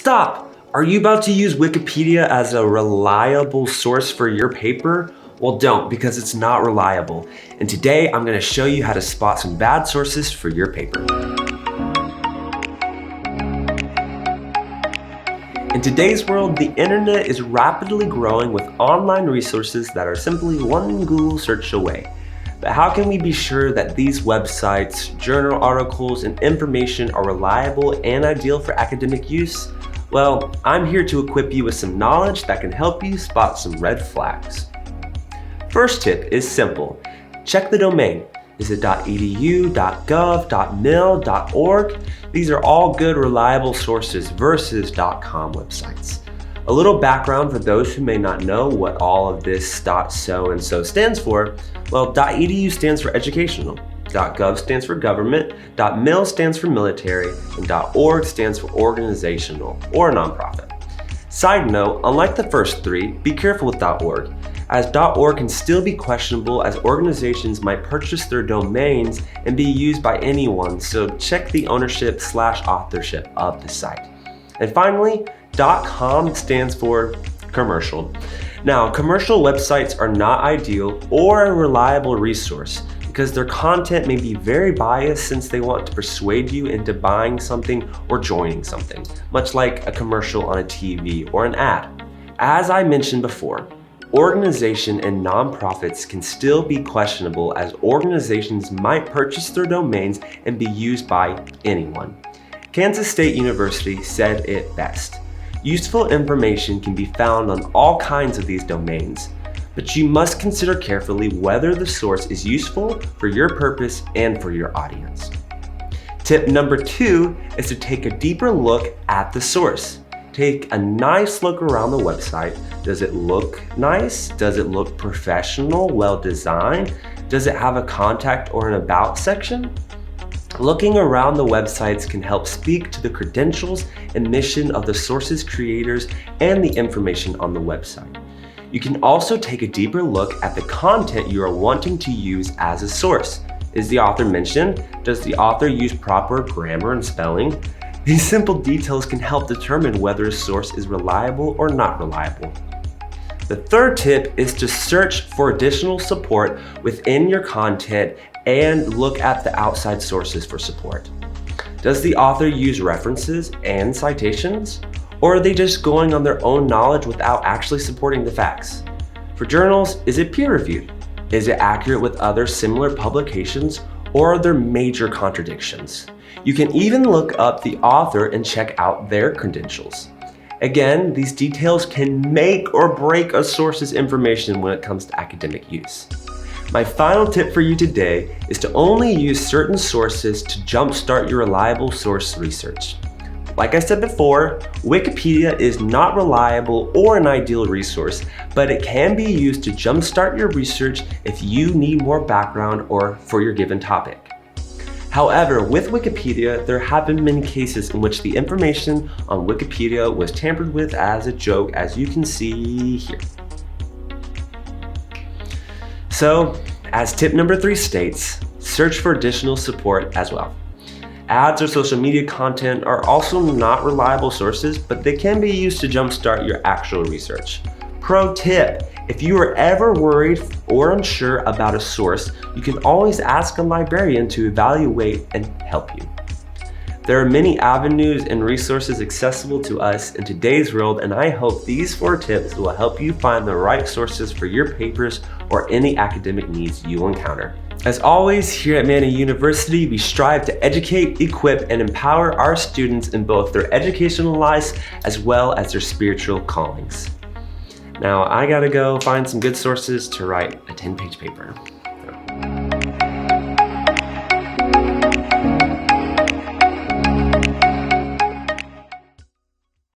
Stop! Are you about to use Wikipedia as a reliable source for your paper? Well, don't, because it's not reliable. And today I'm going to show you how to spot some bad sources for your paper. In today's world, the internet is rapidly growing with online resources that are simply one Google search away. But how can we be sure that these websites, journal articles, and information are reliable and ideal for academic use? Well, I'm here to equip you with some knowledge that can help you spot some red flags. First tip is simple. Check the domain. Is it .edu, .gov, .mil, .org? These are all good, reliable sources versus .com websites. A little background for those who may not know what all of this .so and so stands for. Well, .edu stands for educational, .gov stands for government, .mil stands for military, and .org stands for organizational or nonprofit. Side note, unlike the first three, be careful with .org, as .org can still be questionable as organizations might purchase their domains and be used by anyone, so check the ownership/authorship of the site. And finally, .com stands for commercial. Now, commercial websites are not ideal or a reliable resource because their content may be very biased since they want to persuade you into buying something or joining something, much like a commercial on a TV or an ad. As I mentioned before, organization and nonprofits can still be questionable as organizations might purchase their domains and be used by anyone. Kansas State University said it best. Useful information can be found on all kinds of these domains, but you must consider carefully whether the source is useful for your purpose and for your audience. Tip number 2 is to take a deeper look at the source. Take a nice look around the website. Does it look nice? Does it look professional, well designed? Does it have a contact or an about section? Looking around the websites can help speak to the credentials and mission of the source's creators and the information on the website. You can also take a deeper look at the content you are wanting to use as a source. Is the author mentioned? Does the author use proper grammar and spelling? These simple details can help determine whether a source is reliable or not reliable. The third tip is to search for additional support within your content and look at the outside sources for support. Does the author use references and citations? Or are they just going on their own knowledge without actually supporting the facts? For journals, is it peer-reviewed? Is it accurate with other similar publications? Or are there major contradictions? You can even look up the author and check out their credentials. Again, these details can make or break a source's information when it comes to academic use. My final tip for you today is to only use certain sources to jumpstart your reliable source research. Like I said before, Wikipedia is not reliable or an ideal resource, but it can be used to jumpstart your research if you need more background or for your given topic. However, with Wikipedia, there have been many cases in which the information on Wikipedia was tampered with as a joke, as you can see here. So, as tip number 3 states, search for additional support as well. Ads or social media content are also not reliable sources, but they can be used to jumpstart your actual research. Pro tip, if you are ever worried or unsure about a source, you can always ask a librarian to evaluate and help you. There are many avenues and resources accessible to us in today's world, and I hope these 4 tips will help you find the right sources for your papers or any academic needs you encounter. As always, here at Manny University, we strive to educate, equip, and empower our students in both their educational lives as well as their spiritual callings. Now, I gotta go find some good sources to write a 10-page paper.